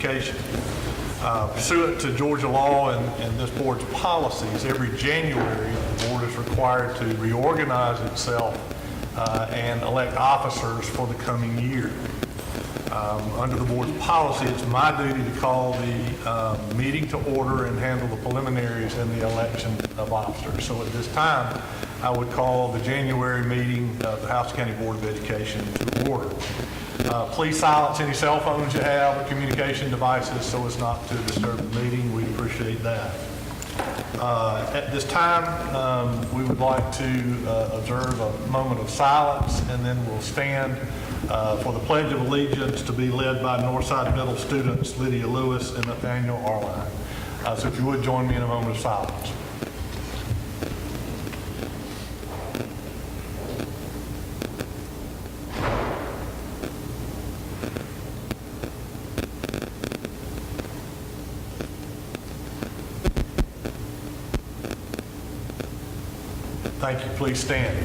Education. Pursuant to Georgia law and this board's policies, every January the board is required to reorganize itself and elect officers for the coming year. Under the board's policy, it's my duty to call the meeting to order and handle the preliminaries in the election of officers. So at this time, I would call the January meeting of the House County Board of Education to order. Please silence any cell phones you have or communication devices so as not to disturb the meeting. We'd appreciate that. At this time, we would like to observe a moment of silence, and then we'll stand for the Pledge of Allegiance to be led by Northside Middle students Lydia Lewis and Nathaniel Arline. So if you would join me in a moment of silence. Thank you. Please stand.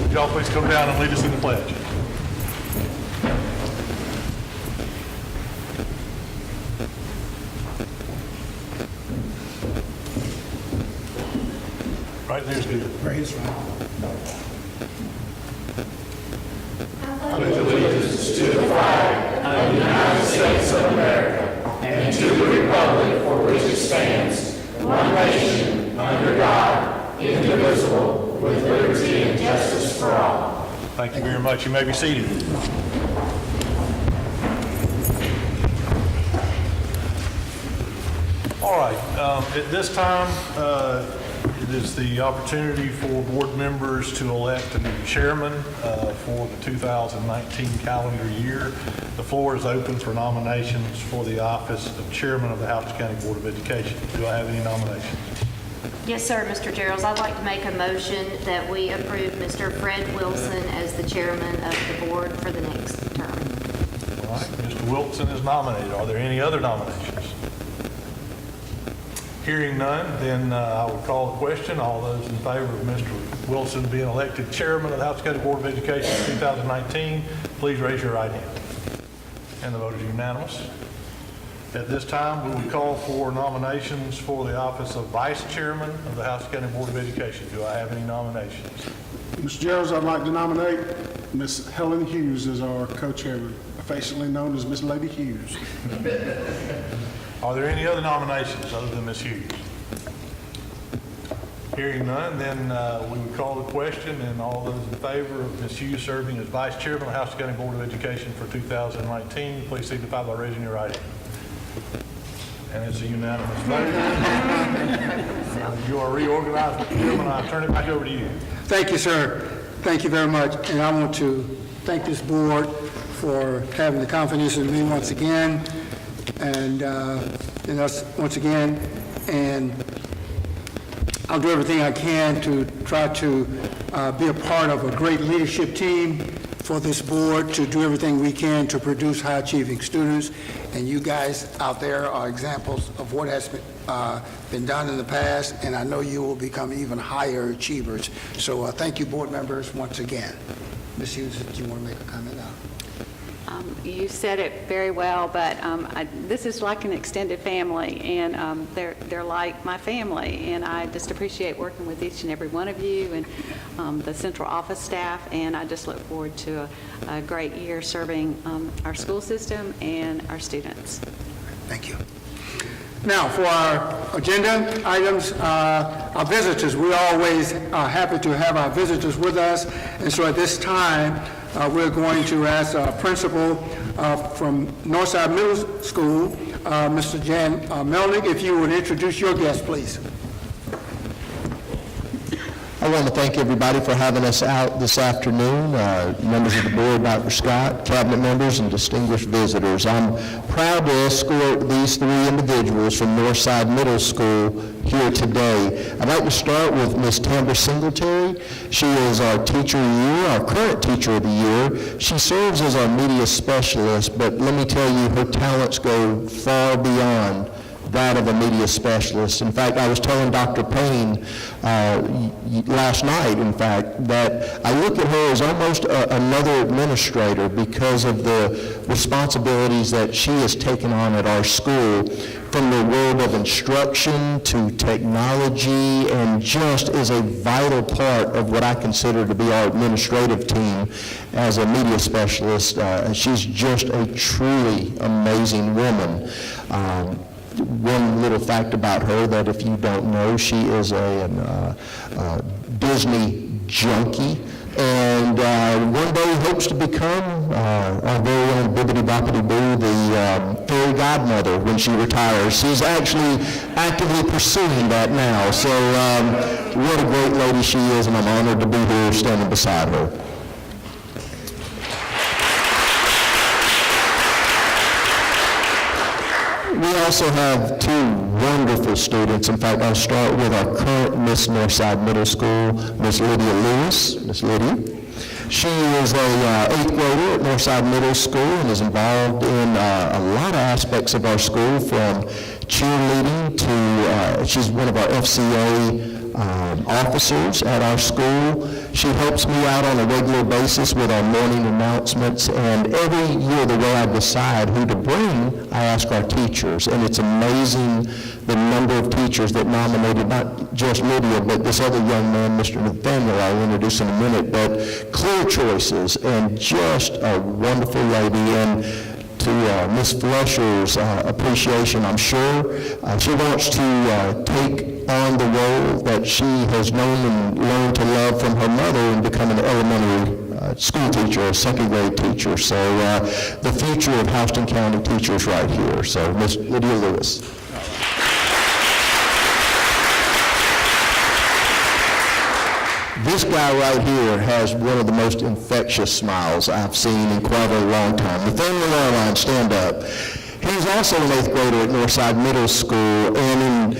Would y'all please come down and lead us in the pledge? Right there's good. Praise God. I pledge allegiance to the flag of the United States of America and to the republic for which it stands, one nation, under God, indivisible, with liberty and justice for all. Thank you very much. You may be seated. All right. At this time, it is the opportunity for board members to elect a new chairman for the 2019 calendar year. The floor is open for nominations for the office of chairman of the House County Board of Education. Do I have any nominations? Yes, sir, Mr. Gerald. I'd like to make a motion that we approve Mr. Fred Wilson as the chairman of the board for the next term. All right, Mr. Wilson is nominated. Are there any other nominations? Hearing none, then I will call the question. All those in favor of Mr. Wilson being elected chairman of the House County Board of Education in 2019, please raise your right hand. And the vote is unanimous. At this time, we will call for nominations for the office of Vice Chairman of the House County Board of Education. Do I have any nominations? Mr. Gerald, I'd like to nominate Ms. Helen Hughes as our co-chairman, affectionately known as Miss Lady Hughes. Are there any other nominations other than Ms. Hughes? Hearing none, then we would call the question, and all those in favor of Ms. Hughes serving as Vice Chairman of the House County Board of Education for 2019, please signify by raising your right hand. And it's a unanimous vote. You are reorganized, Mr. Chairman. I turn it back over to you. Thank you, sir. Thank you very much. And I want to thank this board for having the confidence in me once again, and us once again. And I'll do everything I can to try to be a part of a great leadership team for this board, to do everything we can to produce high-achieving students. And you guys out there are examples of what has been done in the past, and I know you will become even higher achievers. So thank you, board members, once again. Ms. Hughes, do you want to make a comment now? You said it very well, but this is like an extended family, and they're like my family, and I just appreciate working with each and every one of you and the central office staff, and I just look forward to a great year serving our school system and our students. Thank you. Now, for our agenda items, our visitors, we're always happy to have our visitors with us, and so at this time, we're going to ask our principal from Northside Middle School, Mr. Jan Melnick, if you would introduce your guest, please. I want to thank everybody for having us out this afternoon, members of the board, Dr. Scott, cabinet members, and distinguished visitors. I'm proud to escort these three individuals from Northside Middle School here today. I'd like to start with Ms. Tambra Singletary. She is our teacher of the year, our current teacher of the year. She serves as our media specialist, but let me tell you, her talents go far beyond that of a media specialist. In fact, I was telling Dr. Payne last night, in fact, that I look at her as almost another administrator because of the responsibilities that she has taken on at our school, from the world of instruction to technology, and just is a vital part of what I consider to be our administrative team as a media specialist. She's just a truly amazing woman. One little fact about her that if you don't know, she is a Disney junkie, and one day hopes to become our very own bibbidi-boppidi-boo, the fairy godmother when she retires. She's actually actively pursuing that now, so what a great lady she is, and I'm honored to be here standing beside her. We also have two wonderful students. In fact, I'll start with our current Miss Northside Middle School, Miss Lydia Lewis. Miss Lydia. She is a 8th grader at Northside Middle School and is involved in a lot of aspects of our school, from cheerleading to, she's one of our FCA officers at our school. She helps me out on a regular basis with our morning announcements, and every year the way I decide who to bring, I ask our teachers, and it's amazing the number of teachers that nominated not just Lydia, but this other young man, Mr. Nathaniel, I'll introduce in a minute, but clear choices, and just a wonderful lady. And to Ms. Fletcher's appreciation, I'm sure she wants to take on the role that she has known and learned to love from her mother and become an elementary school teacher, a second grade teacher. So the future of Houston County teachers right here. So Ms. Lydia Lewis. This guy right here has one of the most infectious smiles I've seen in quite a long time. Nathaniel Airline, stand up. He's also an 8th grader at Northside Middle School, and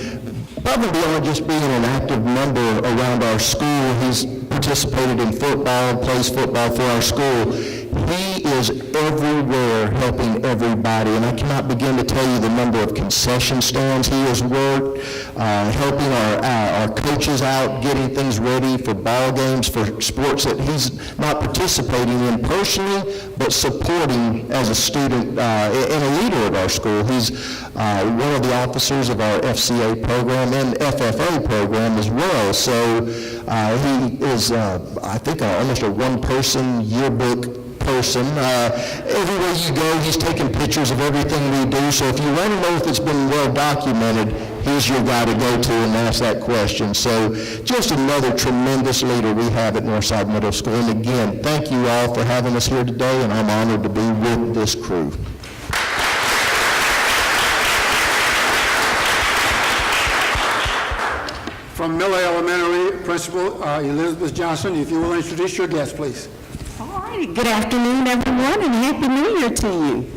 above and beyond just being an active member around our school, he's participated in football, plays football for our school. He is everywhere helping everybody, and I cannot begin to tell you the number of concession stands he has worked, helping our coaches out, getting things ready for ball games, for sports that he's not participating in personally, but supporting as a student and a leader of our school. He's one of the officers of our FCA program and FFA program as well. So he is, I think, almost a one-person yearbook person. Everywhere you go, he's taking pictures of everything we do. So if you want to know if it's been well documented, he's your guy to go to and ask that question. So just another tremendous leader we have at Northside Middle School. And again, thank you all for having us here today, and I'm honored to be with this crew. From Miller Elementary, Principal Elizabeth Johnson, if you will introduce your guest, please. All right, good afternoon, everyone, and Happy New Year to you.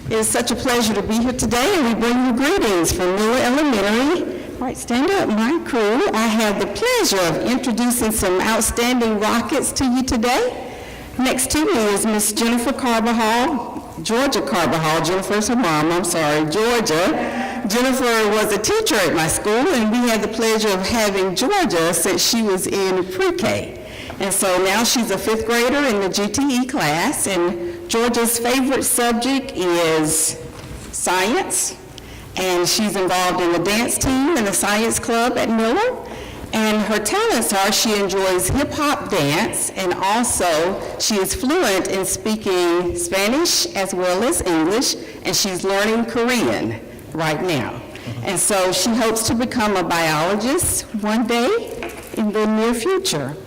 It is such a pleasure to be here today, and we bring you greetings from Miller Elementary. All right, stand up, my crew. I have the pleasure of introducing some outstanding Rockets to you today. Next to me is Miss Jennifer Carbajal, Georgia Carbajal. Jennifer's her mom, I'm sorry, Georgia. Jennifer was a teacher at my school, and we had the pleasure of having Georgia since she was in pre-K. And so now she's a 5th grader in the GTE class, and Georgia's favorite subject is science, and she's involved in the dance team and the science club at Miller. And her talents are she enjoys hip-hop dance, and also she is fluent in speaking Spanish as well as English, and she's learning Korean right now. And so she hopes to become a biologist one day in the near future.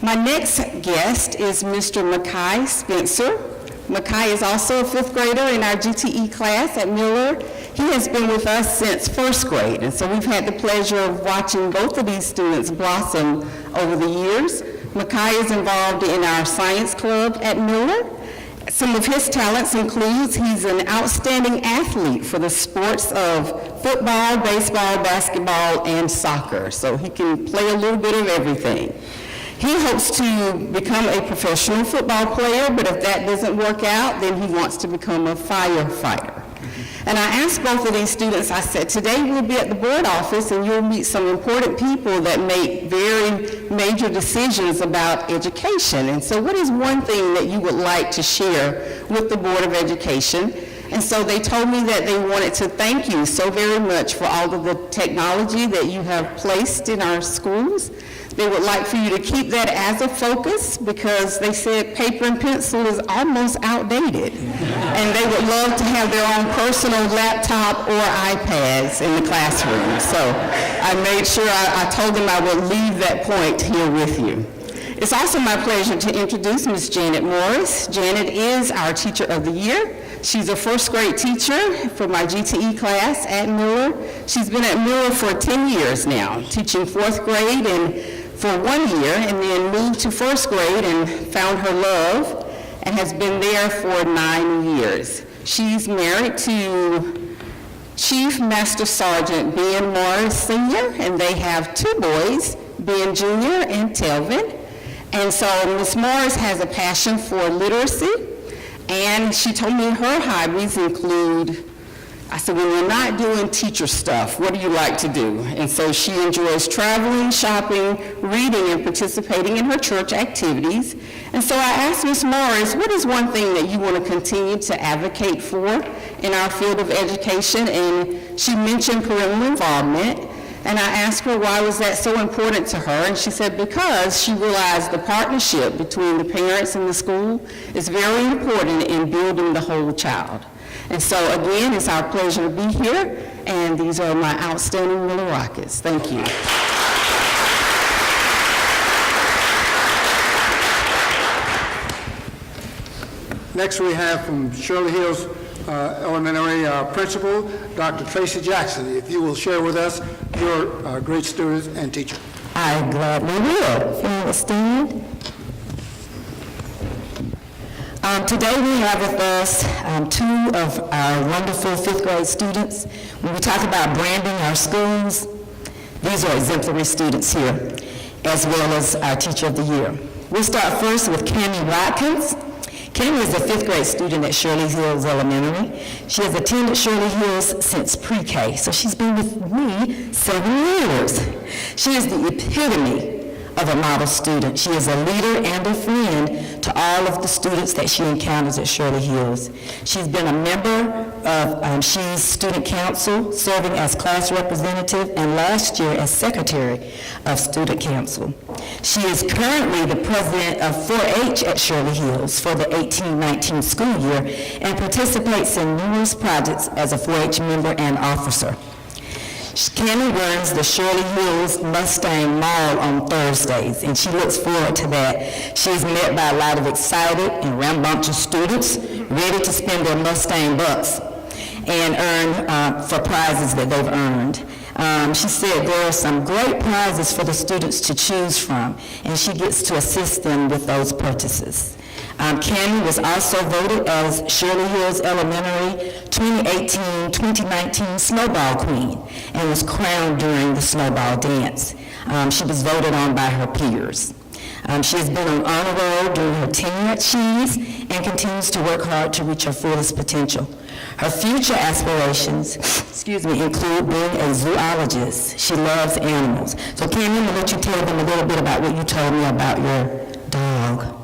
My next guest is Mr. Mackay Spencer. Mackay is also a 5th grader in our GTE class at Miller. He has been with us since 1st grade, and so we've had the pleasure of watching both of these students blossom over the years. Mackay is involved in our science club at Miller. Some of his talents includes he's an outstanding athlete for the sports of football, baseball, basketball, and soccer, so he can play a little bit of everything. He hopes to become a professional football player, but if that doesn't work out, then he wants to become a firefighter. And I asked both of these students, I said, today we'll be at the board office and you'll meet some important people that make very major decisions about education. And so what is one thing that you would like to share with the Board of Education? And so they told me that they wanted to thank you so very much for all of the technology that you have placed in our schools. They would like for you to keep that as a focus because they said paper and pencil is almost outdated. And they would love to have their own personal laptop or iPads in the classroom. So I made sure I told them I would leave that point here with you. It's also my pleasure to introduce Ms. Janet Morris. Janet is our Teacher of the Year. She's a first grade teacher for my GTE class at Miller. She's been at Miller for 10 years now, teaching fourth grade and for 1 year, and then moved to first grade and found her love and has been there for 9 years. She's married to Chief Master Sergeant Ben Morris Sr., and they have 2 boys, Ben Jr. and Telvin. And so Ms. Morris has a passion for literacy, and she told me her hobbies include, I said, when you're not doing teacher stuff, what do you like to do? And so she enjoys traveling, shopping, reading, and participating in her church activities. And so I asked Ms. Morris, what is one thing that you want to continue to advocate for in our field of education? And she mentioned parental involvement. And I asked her why was that so important to her, and she said because she realized the partnership between the parents and the school is very important in building the whole child. And so again, it's our pleasure to be here, and these are my outstanding Miller Rockets. Thank you. Next, we have from Shirley Hills Elementary Principal, Dr. Tracy Jackson. If you will share with us your great students and teacher. I gladly will. If you will stand. Today we have with us 2 of our wonderful 5th grade students. When we talk about branding our schools, these are exemplary students here, as well as our Teacher of the Year. We'll start first with Cammie Watkins. Cammie is a 5th grade student at Shirley Hills Elementary. She has attended Shirley Hills since pre-K, so she's been with me 7 years. She is the epitome of a model student. She is a leader and a friend to all of the students that she encounters at Shirley Hills. She's been a member of She's Student Council, serving as class representative, and last year as secretary of Student Council. She is currently the president of 4-H at Shirley Hills for the 18-19 school year and participates in numerous projects as a 4-H member and officer. Cammie runs the Shirley Hills Mustang Mall on Thursdays, and she looks forward to that. She's met by a lot of excited and rambunctious students ready to spend their Mustang bucks and earn for prizes that they've earned. She said there are some great prizes for the students to choose from, and she gets to assist them with those purchases. Cammie was also voted as Shirley Hills Elementary 2018-2019 Snowball Queen and was crowned during the Snowball Dance. She was voted on by her peers. She has been on honor roll during her tenure at She's and continues to work hard to reach her fullest potential. Her future aspirations, include being a zoologist. She loves animals. So Cammie, I'm going to let you tell them a little bit about what you told me about your dog.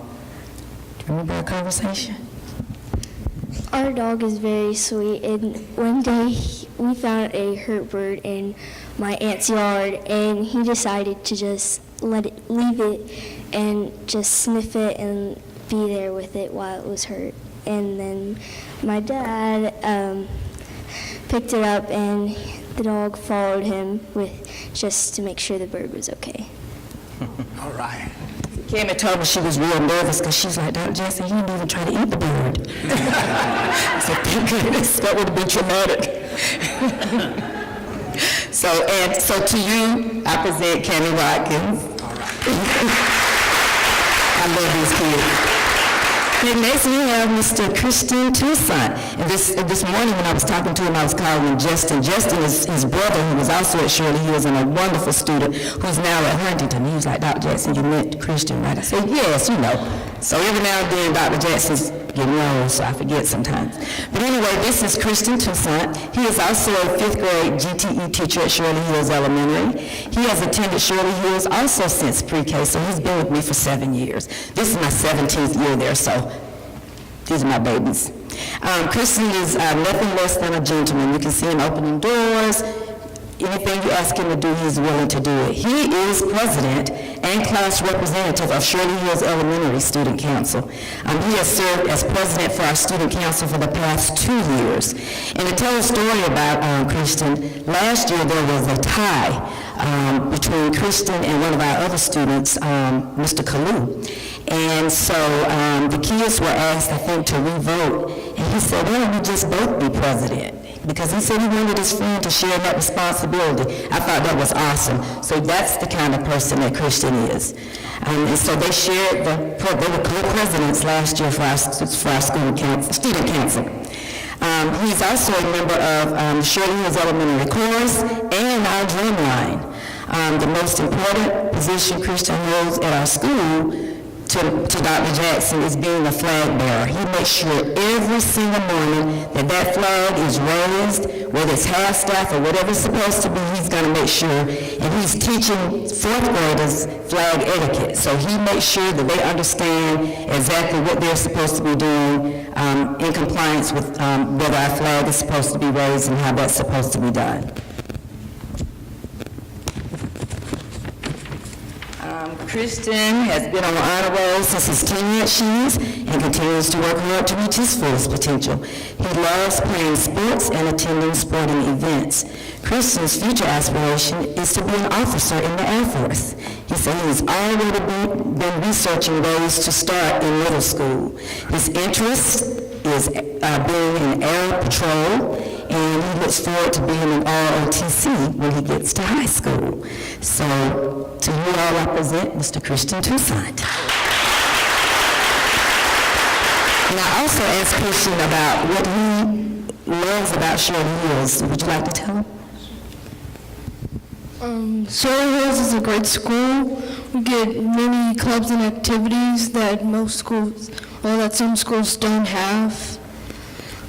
Remember our conversation? Our dog is very sweet, and one day we found a hurt bird in my aunt's yard, and he decided to just leave it and just sniff it and be there with it while it was hurt. And then my dad picked it up, and the dog followed him just to make sure the bird was okay. All right. Cammie told me she was real nervous because she's like, Dr. Jackson, you didn't even try to eat the bird. I said, thank goodness, that would have been traumatic. So to you, I present Cammie Watkins. All right. I love these kids. Then next we have Mr. Christian Toussaint. And this morning when I was talking to him, I was calling him Justin. Justin is his brother, who was also at Shirley Hills and a wonderful student who's now at Huntington. He was like, Dr. Jackson, you meant Christian, right? I said, yes, you know. So every now and then, Dr. Jackson's getting old, so I forget sometimes. But anyway, this is Christian Toussaint. He is also a 5th grade GTE teacher at Shirley Hills Elementary. He has attended Shirley Hills also since pre-K, so he's been with me for 7 years. This is my 17th year there, so these are my babies. Christian is nothing less than a gentleman. You can see him opening doors. Anything you ask him to do, he's willing to do it. He is president and class representative of Shirley Hills Elementary Student Council. He has served as president for our student council for the past 2 years. And to tell a story about Christian, last year there was a tie between Christian and one of our other students, Mr. Kalu. And so the kids were asked, I think, to re-vote. And he said, why don't we just both be president? Because he said he wanted his friend to share that responsibility. I thought that was awesome. So that's the kind of person that Christian is. And so they shared, they were co-presidents last year for our student council. He's also a member of Shirley Hills Elementary Chorus and our drum line. The most important position Christian holds at our school to Dr. Jackson is being a flag bearer. He makes sure every single morning that flag is raised, whether it's half staff or whatever it's supposed to be, he's going to make sure. And he's teaching 4th graders flag etiquette. So he makes sure that they understand exactly what they're supposed to be doing in compliance with whether our flag is supposed to be raised and how that's supposed to be done. Christian has been on the honor roll since his tenure at Shees and continues to work hard to reach his fullest potential. He loves playing sports and attending sporting events. Christian's future aspiration is to be an officer in the Air Force. He said he's already been researching ways to start in middle school. His interest is being in Air Patrol, and he looks forward to being an ROTC when he gets to high school. So, to you all, I present Mr. Christian Toussaint. And I also asked Christian about what he loves about Shirley Hills. Would you like to tell him? Shirley Hills is a great school. We get many clubs and activities that most schools, or that some schools don't have.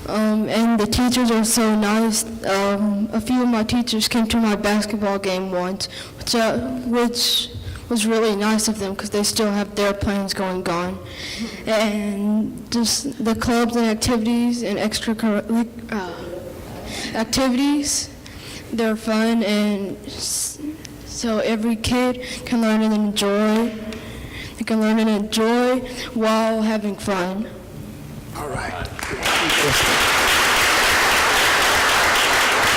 And the teachers are so nice. A few of my teachers came to my basketball game once, which was really nice of them because they still have their plans going on. And just the clubs and activities and extracurricular activities, they're fun, and so every kid can learn and enjoy. They can learn and enjoy while having fun. All right.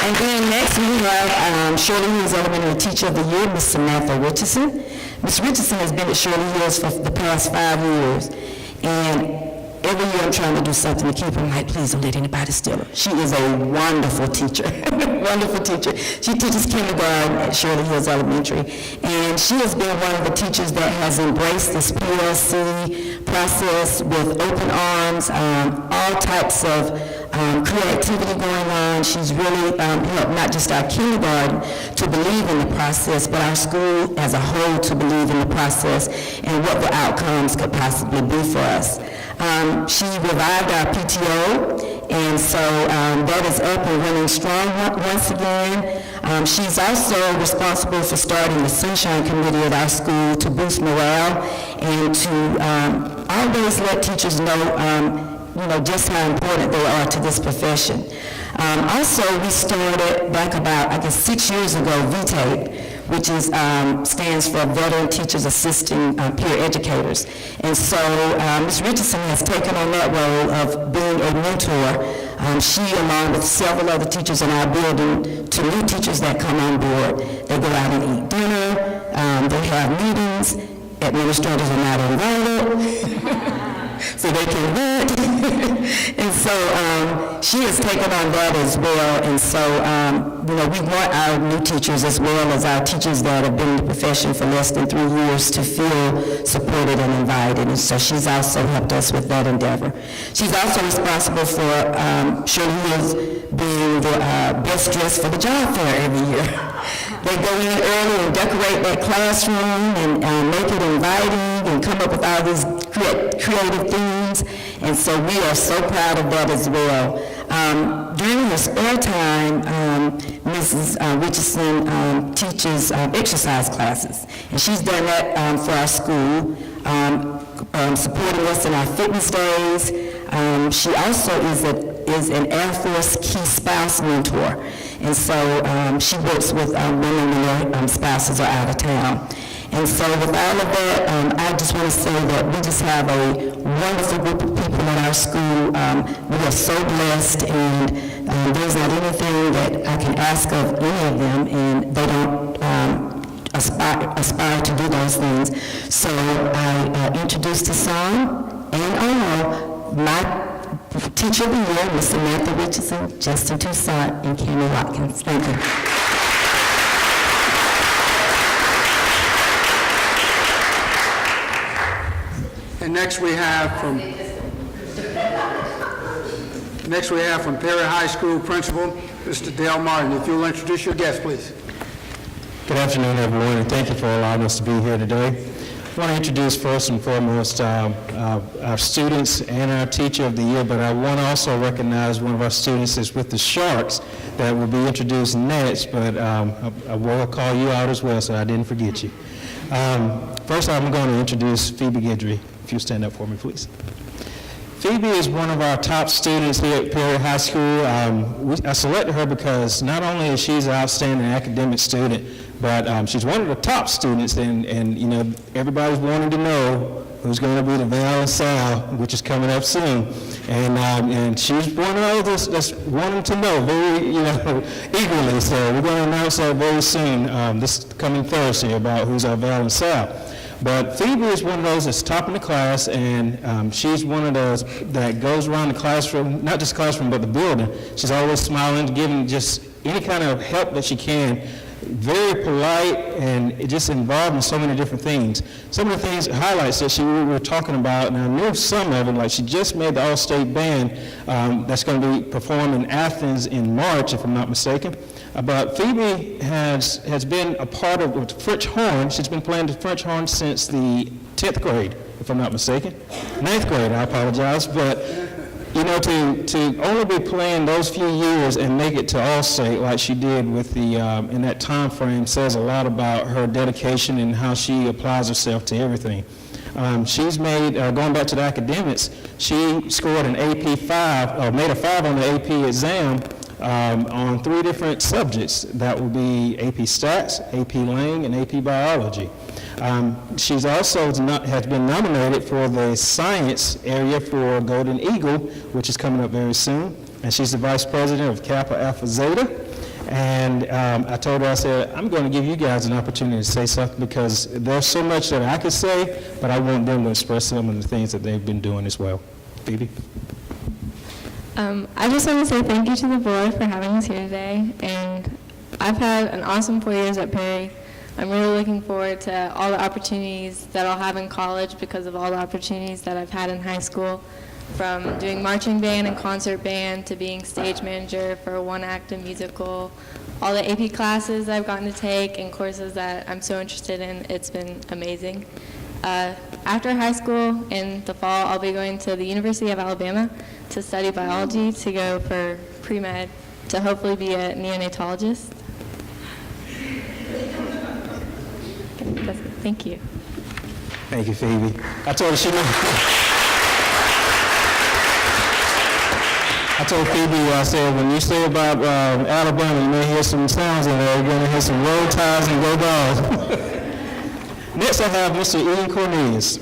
And then next we have Shirley Hills Elementary Teacher of the Year, Ms. Samantha Richardson. Ms. Richardson has been at Shirley Hills for the past 5 years, and every year I'm trying to do something to keep her. I'm like, please don't let anybody steal her. She is a wonderful teacher, wonderful teacher. She teaches kindergarten at Shirley Hills Elementary, and she has been one of the teachers that has embraced this PLC process with open arms, all types of creativity going on. She's really helped not just our kindergarten to believe in the process, but our school as a whole to believe in the process and what the outcomes could possibly be for us. She revived our PTO, and so that is up and running strong once again. She's also responsible for starting the Sunshine Committee at our school to boost morale and to always let teachers know just how important they are to this profession. Also, we started back about, 6 years ago, VTAPE, which is stands for Veteran Teachers Assisting Peer Educators. And so Ms. Richardson has taken on that role of being a mentor. She, along with several other teachers in our building, to new teachers that come on board, they go out and eat dinner, they have meetings, administrators are not invited. So they can vent. And so she has taken on that as well. And so, we want our new teachers as well as our teachers that have been in the profession for less than 3 years to feel supported and invited. And so she's also helped us with that endeavor. She's also responsible for Shirley Hills being the best dressed for the job fair every year. They go in early and decorate that classroom and make it inviting and come up with all these creative themes. And so we are so proud of that as well. During her spare time, Mrs. Richardson teaches exercise classes, and she's done that for our school, supporting us in our fitness days. She also is an Air Force key spouse mentor, and so she works with women when their spouses are out of town. And so with all of that, I just want to say that we just have a wonderful group of people in our school. We are so blessed, and there's not anything that I can ask of any of them, and they don't aspire to do those things. So I introduced the song and honor my teacher of the year, Miss Samantha Richardson, Justin Toussaint, and Kenny Watkins. Thank you. And next we have from Perry High School Principal, Mr. Dale Martin. If you'll introduce your guest, please. Good afternoon, everyone, and thank you for allowing us to be here today. I want to introduce first and foremost our students and our teacher of the year, but I want to also recognize one of our students that's with the Sharks that will be introduced next, but I will call you out as well, so I didn't forget you. First, I'm going to introduce Phoebe Guidry. If you stand up for me, please. Phoebe is one of our top students here at Perry High School. I selected her because not only is she an outstanding academic student, but she's one of the top students, and you know, everybody's wanting to know who's going to be the Val and Sal, which is coming up soon. And she's one of those that's wanting to know very, eagerly. So we're going to announce that very soon, this coming Thursday, about who's our Val and Sal. But Phoebe is one of those that's top in the class, and she's one of those that goes around the classroom, not just classroom, but the building. She's always smiling, giving just any kind of help that she can. Very polite, and just involved in so many different things. Some of the things, highlights that we were talking about, and I knew some of it, like she just made the All-State Band that's going to be performed in Athens in March, if I'm not mistaken. But Phoebe has been a part of the French horn. She's been playing the French horn since the 10th grade, if I'm not mistaken. 9th grade, I apologize. But, to only be playing those few years and make it to All-State like she did with in that time frame says a lot about her dedication and how she applies herself to everything. She's made, going back to the academics, she scored an AP 5, or made a 5 on the AP exam on 3 different subjects. That would be AP Stats, AP Lang, and AP Biology. She's also has been nominated for the science area for Golden Eagle, which is coming up very soon. And she's the vice president of Kappa Alpha Zeta. And I told her, I said, I'm going to give you guys an opportunity to say something because there's so much that I could say, but I want them to express some of the things that they've been doing as well. Phoebe? I just want to say thank you to the board for having us here today. And I've had an awesome 4 years at Perry. I'm really looking forward to all the opportunities that I'll have in college because of all the opportunities that I've had in high school, from doing marching band and concert band to being stage manager for a one-act and musical, all the AP classes I've gotten to take and courses that I'm so interested in. It's been amazing. After high school in the fall, I'll be going to the University of Alabama to study biology, to go for pre-med, to hopefully be a neonatologist. Thank you. Thank you, Phoebe. I told Phoebe, I said, when you say about Alabama, you may hear some sounds in there. You're going to hear some roll ties and go balls. Next, I have Mr. Ian Cornelius.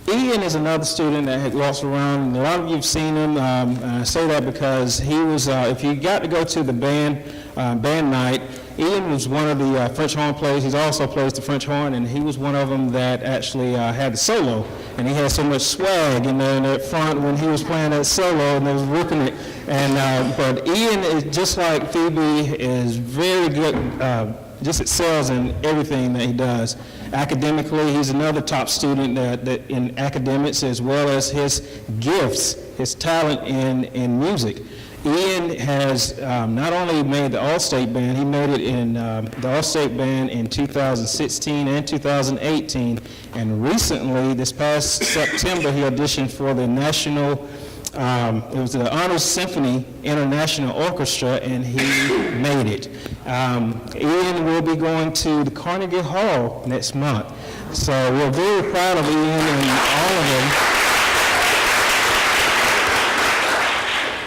Ian is another student that had lost around, and a lot of you have seen him. I say that because he was, if you got to go to the band night, Ian was one of the French horn players. He also plays the French horn, and he was one of them that actually had the solo. And he had so much swag in there in that front when he was playing that solo, and they was ripping it. And but Ian is just like Phoebe, is very good. Just excels in everything that he does. Academically, he's another top student that in academics, as well as his gifts, his talent in music. Ian has not only made the All-State Band, he made it in the All-State Band in 2016 and 2018, and recently, this past September, he auditioned for the National, it was the Honors Symphony International Orchestra, and he made it. Ian will be going to the Carnegie Hall next month, so we're very proud of Ian and all of them.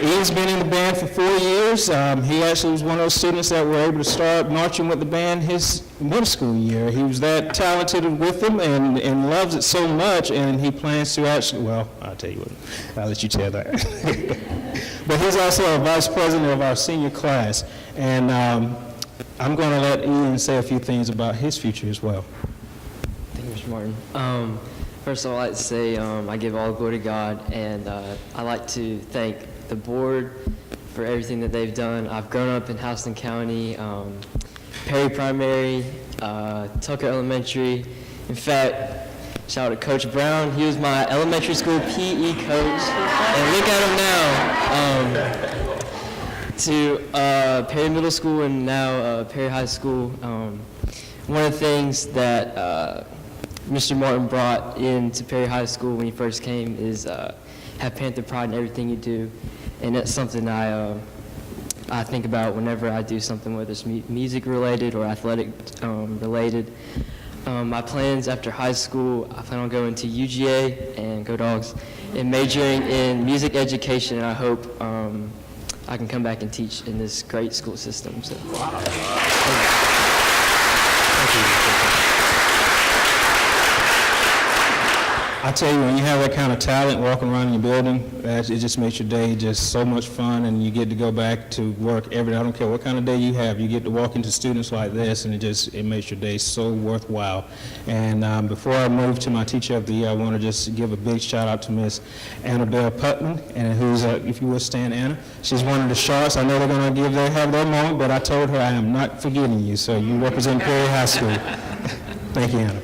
Ian's been in the band for 4 years. He actually was one of those students that were able to start marching with the band his middle school year. He was that talented with them and loves it so much, and he plans to actually, well, I'll tell you what, I'll let you tell that. But he's also a vice president of our senior class, and I'm going to let Ian say a few things about his future as well. Thank you, Mr. Martin. First of all, I'd like to say I give all the glory to God, and I'd like to thank the board for everything that they've done. I've grown up in Houston County, Perry Primary, Tucker Elementary. In fact, shout out to Coach Brown. He was my elementary school PE coach, and look at him now. To Perry Middle School and now Perry High School. One of the things that Mr. Martin brought into Perry High School when he first came is have Panther pride in everything you do, and that's something I think about whenever I do something, whether it's music related or athletic related. My plans after high school, I plan on going to UGA and Go Dogs and majoring in music education, and I hope I can come back and teach in this great school system. So. Wow. Thank you. I tell you, when you have that kind of talent walking around in your building, it just makes your day just so much fun, and you get to go back to work every day. I don't care what kind of day you have, you get to walk into students like this, and it makes your day so worthwhile. And before I move to my Teacher of the Year, I want to just give a big shout out to Miss Annabelle Putman, and who's, if you will stand, Anna, she's one of the Sharks. I know they're going to have their moment, but I told her I am not forgetting you, so you represent Perry High School. Thank you, Anna.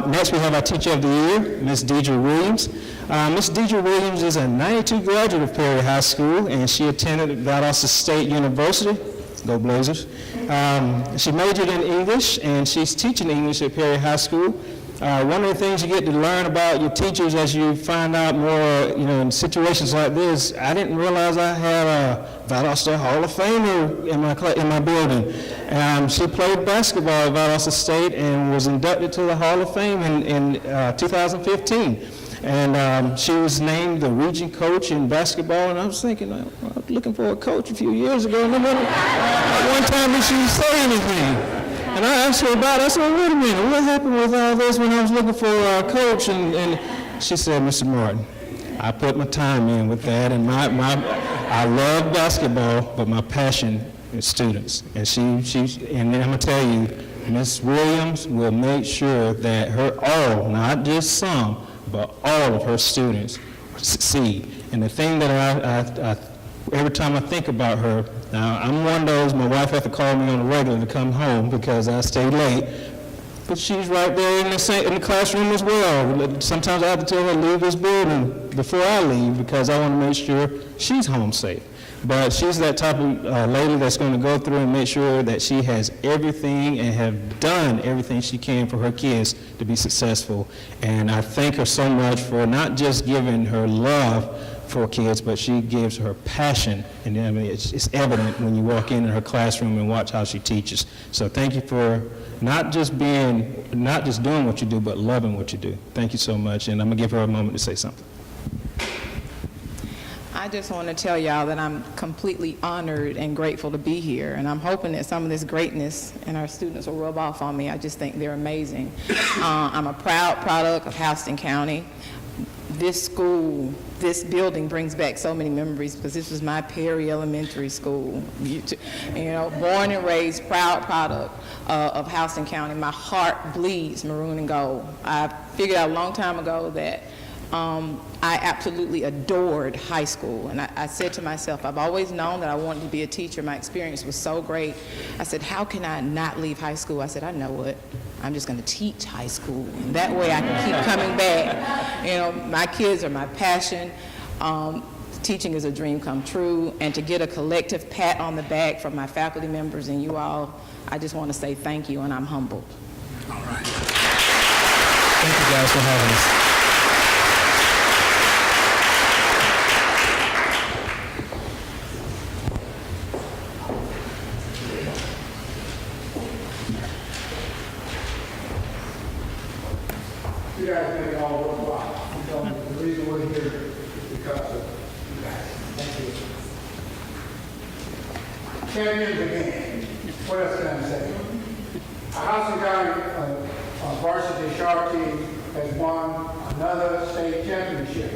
Next, we have our Teacher of the Year, Ms. Deidre Williams. Ms. Deidre Williams is a 92 graduate of Perry High School, and she attended Valdosta State University. Go Blazers. She majored in English, and she's teaching English at Perry High School. One of the things you get to learn about your teachers as you find out more, in situations like this, I didn't realize I had a Valdosta Hall of Famer in my building. She played basketball at Valdosta State and was inducted to the Hall of Fame in 2015. And she was named the region coach in basketball, and I was thinking, I was looking for a coach a few years ago, and one time did she say anything? And I asked her about it. I said, wait a minute, what happened with all this when I was looking for a coach? And she said, Mr. Martin, I put my time in with that, and I love basketball, but my passion is students. And and I'm gonna tell you, Ms. Williams will make sure that not just some, but all of her students succeed. And the thing that I every time I think about her, now I'm one of those, my wife has to call me on a regular to come home because I stay late, but she's right there in the classroom as well. Sometimes I have to tell her to leave this building before I leave because I want to make sure she's home safe. But she's that type of lady that's going to go through and make sure that she has everything and have done everything she can for her kids to be successful. And I thank her so much for not just giving her love for kids, but she gives her passion, and it's evident when you walk in her classroom and watch how she teaches. So thank you for not just doing what you do, but loving what you do. Thank you so much, and I'm gonna give her a moment to say something. I just want to tell y'all that I'm completely honored and grateful to be here, and I'm hoping that some of this greatness and our students will rub off on me. I just think they're amazing. I'm a proud product of Houston County. This school, this building brings back so many memories because this was my Perry Elementary School. Born and raised, proud product of Houston County. My heart bleeds maroon and gold. I figured out a long time ago that I absolutely adored high school, and I said to myself, I've always known that I wanted to be a teacher. My experience was so great. I said, how can I not leave high school? I said, I know it. I'm just going to teach high school. That way I can keep coming back. My kids are my passion. teaching is a dream come true, and to get a collective pat on the back from my faculty members and you all, I just want to say thank you, and I'm humbled. Thank you guys for having us. You guys make it all worthwhile. The reason we're here is because of you guys. Thank you. Champions again. What else can I say? Our Houston County varsity shark team has won another state championship.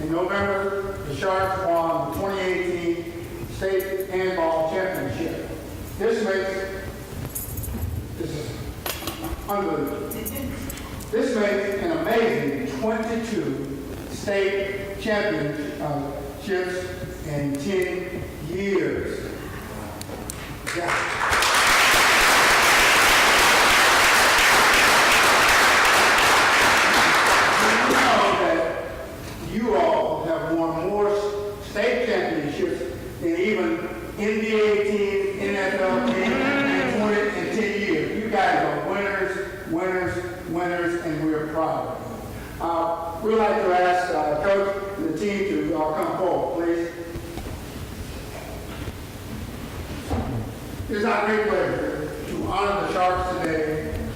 In November, the Sharks won the 2018 state handball championship. This is unbelievable. This makes an amazing 22 state championships in 10 years. Yeah. You all have won more state championships than even NBA teams, NFL teams in 10 years. You guys are winners, winners, winners, and we're proud of you. We'd like to ask Coach and the team to come forward, please. It is our great pleasure to honor the Sharks today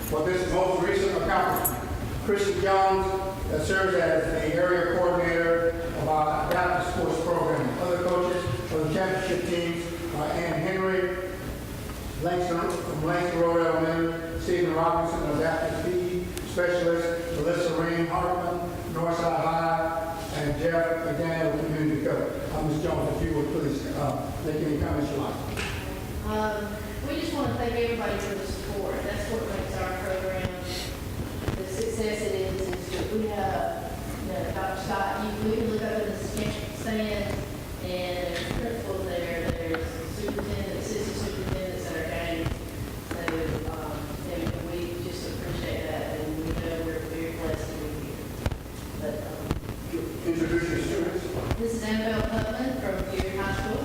for this most recent accomplishment. Christian Jones, that serves as the area coordinator of our adaptive sports program. Other coaches for the championship teams are Ann Henry, Langston from Langston Road Elementary, Stephen Robinson, adaptive PE specialist, Melissa Rain Hartman, Northside High, and Jeff McDaniel, community coach. Ms. Jones, if you would please make any comments you like. We just want to thank everybody for the support. That's what makes our program the success it is that we have, Dr. Scott, we can look up in the stand, and there's principals there, there's superintendents, assistant superintendents at our games. So, and we just appreciate that, and we know we're very blessed to be here. But, introduce your students. This is Annabelle Putman from Geary High School.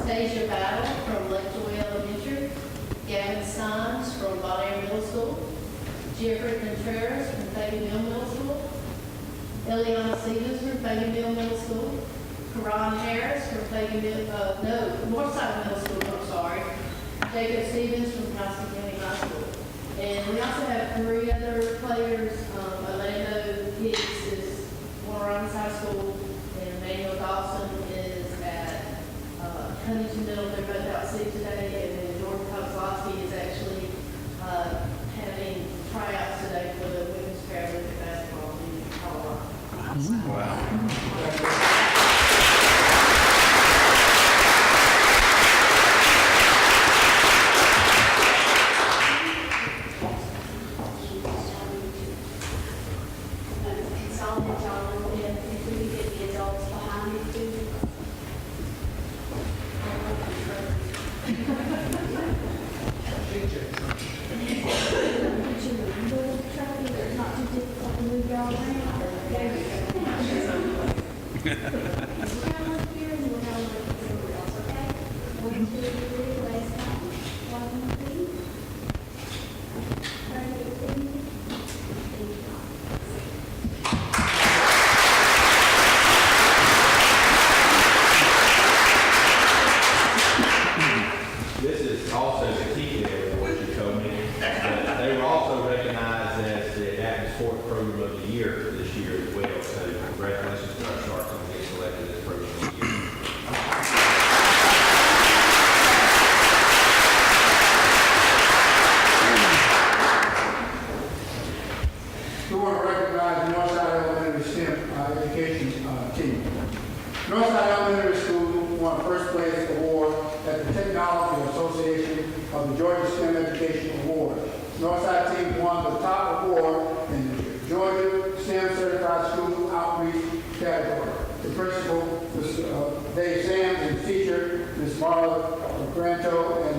Tasia Battle from Lakeville Elementary. Gavin Steins from Bon Air Middle School. Jeffrey Contreras from Fayetteville Middle School. Eliana Stevens from Fayetteville Middle School. Karan Harris from Northside Middle School, I'm sorry. Jacob Stevens from Houston County High School. And we also have 3 other players. Orlando Hicks is Warren's High School, and Emmanuel Dawson is at Huntington Middle. They're both out sick today, and then Jordan Kozlowski is actually having tryouts today for the women's Paralympic basketball team in Colorado. Wow. This is also the key area, what you told me. They were also recognized as the Adaptive Sport Program of the Year this year as well. So congratulations to our Sharks on being selected as Program of the Year. We want to recognize the Northside Elementary STEM education team. Northside Elementary School won first place award at the Technology Association of the Georgia STEM Education Award. Northside team won the top award in the Georgia STEM Certified School Outreach category. The principal, Mr. Dave Sams, and the teacher, Ms. Marla Granto, and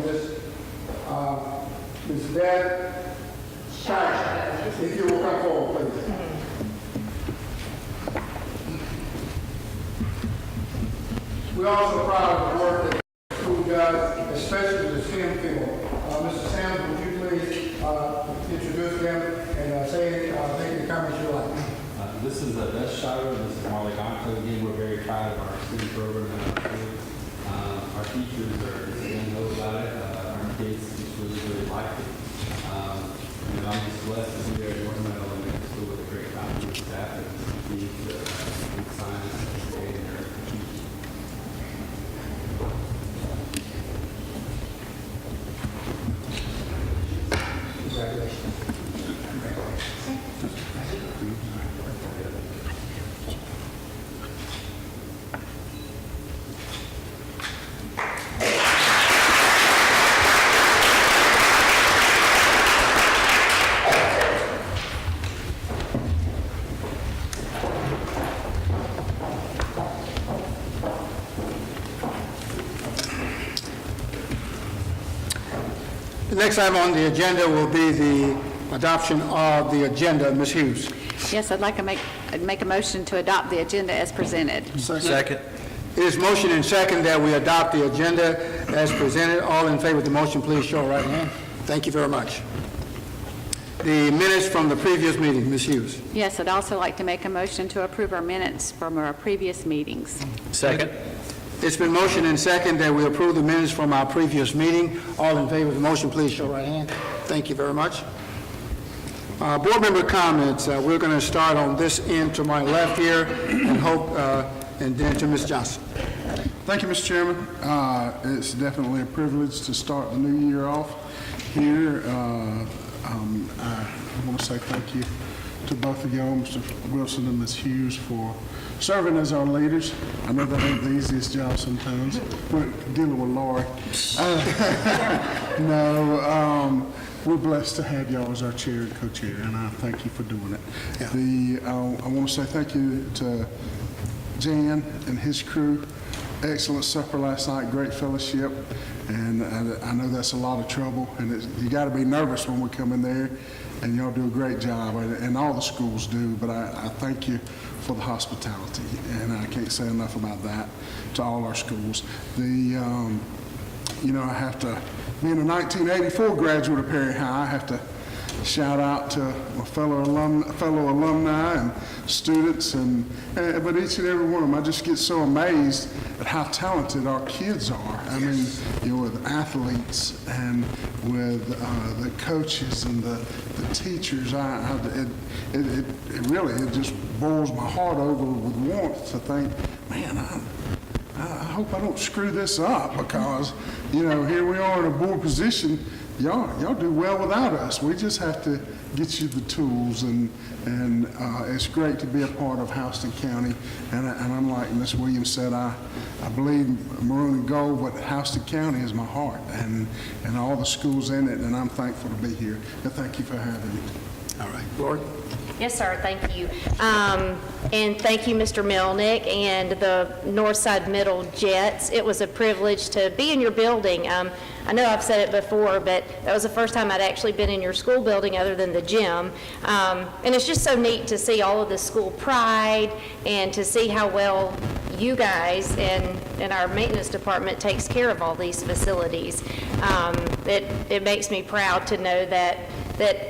Ms. Beth Shire. If you will come forward, please. We're also proud of the work that the school does, especially the STEM field. Mr. Sanders, would you please introduce them and say the comments you like? This is Beth Schuyler, this is Marley Gonto. Again, we're very proud of our student program and our school. Our teachers are, again, know about it. Our kids just really like it. And I'm just blessed to be there at Northern Elementary School with a great faculty staff and kids in science and their teachers. The next item on the agenda will be the adoption of the agenda. Ms. Hughes. Yes, I'd like to make a motion to adopt the agenda as presented. Second. It is motion and second that we adopt the agenda as presented. All in favor of the motion, please show right hand. Thank you very much. The minutes from the previous meeting, Ms. Hughes. Yes, I'd also like to make a motion to approve our minutes from our previous meetings. Second. It's been motion and second that we approve the minutes from our previous meeting. All in favor of the motion, please show right hand. Thank you very much. Board member comments. We're going to start on this end to my left here and hope, and then to Ms. Johnson. Thank you, Mr. Chairman. It's definitely a privilege to start the new year off here. I want to say thank you to both of y'all, Mr. Wilson and Ms. Hughes, for serving as our leaders. I know that ain't the easiest job sometimes. We're dealing with Lori. We're blessed to have y'all as our chair and co-chair, and I thank you for doing it. Yeah. I want to say thank you to Jan and his crew. Excellent supper last night, great fellowship, and I know that's a lot of trouble, and you got to be nervous when we come in there, and y'all do a great job, and all the schools do, but I thank you for the hospitality, and I can't say enough about that to all our schools. I have to, being a 1984 graduate of Perry High, I have to shout out to my fellow alumni and students, but each and every one of them, I just get so amazed at how talented our kids are. I mean, with athletes and with the coaches and the teachers, it just boils my heart over with warmth to think, man, I hope I don't screw this up, because, here we are in a board position. Y'all do well without us. We just have to get you the tools, and it's great to be a part of Houston County. And I'm like Ms. Williams said, I believe maroon and gold, but Houston County is my heart, and all the schools in it, and I'm thankful to be here. And thank you for having me. All right, Lori. Yes, sir, thank you. And thank you, Mr. Milnick and the Northside Middle Jets. It was a privilege to be in your building. I know I've said it before, but that was the first time I'd actually been in your school building other than the gym. And it's just so neat to see all of the school pride and to see how well you guys and our maintenance department takes care of all these facilities. It makes me proud to know that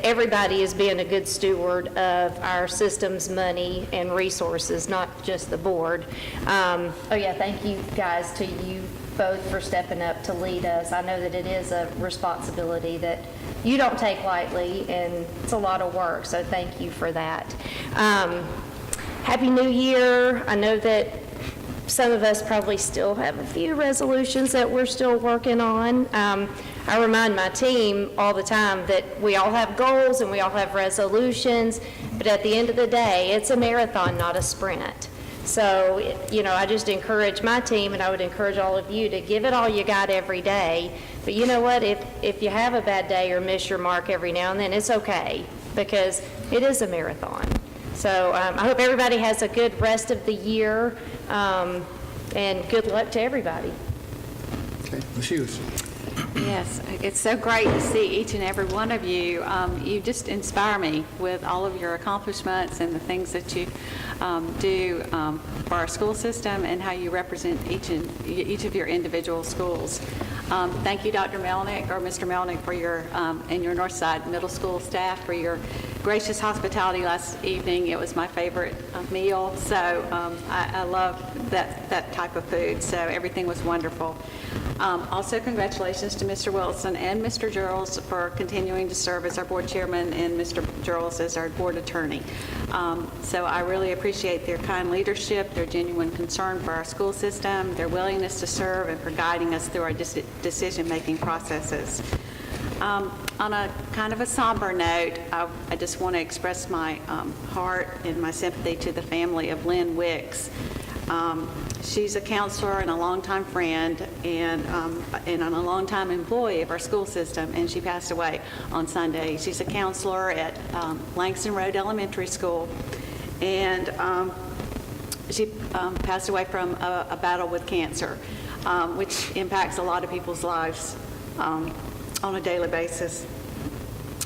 everybody is being a good steward of our system's money and resources, not just the board. Thank you guys to you both for stepping up to lead us. I know that it is a responsibility that you don't take lightly, and it's a lot of work, so thank you for that. Happy New Year. I know that some of us probably still have a few resolutions that we're still working on. I remind my team all the time that we all have goals and we all have resolutions, but at the end of the day, it's a marathon, not a sprint. So, I just encourage my team, and I would encourage all of you to give it all you got every day. But you know what? If you have a bad day or miss your mark every now and then, it's okay, because it is a marathon. So I hope everybody has a good rest of the year, and good luck to everybody. Okay, Ms. Hughes. Yes, it's so great to see each and every one of you. You just inspire me with all of your accomplishments and the things that you do for our school system and how you represent each of your individual schools. Thank you, Dr. Melnick, or Mr. Melnick, for your and your Northside Middle School staff for your gracious hospitality last evening. It was my favorite meal, so I love that type of food, so everything was wonderful. Also, congratulations to Mr. Wilson and Mr. Girls for continuing to serve as our board chairman and Mr. Girls as our board attorney. So I really appreciate their kind leadership, their genuine concern for our school system, their willingness to serve, and for guiding us through our decision-making processes. On a kind of a somber note, I just want to express my heart and my sympathy to the family of Lynn Wicks. She's a counselor and a longtime friend and a longtime employee of our school system, and she passed away on Sunday. She's a counselor at Langston Road Elementary School, and she passed away from a battle with cancer, which impacts a lot of people's lives on a daily basis.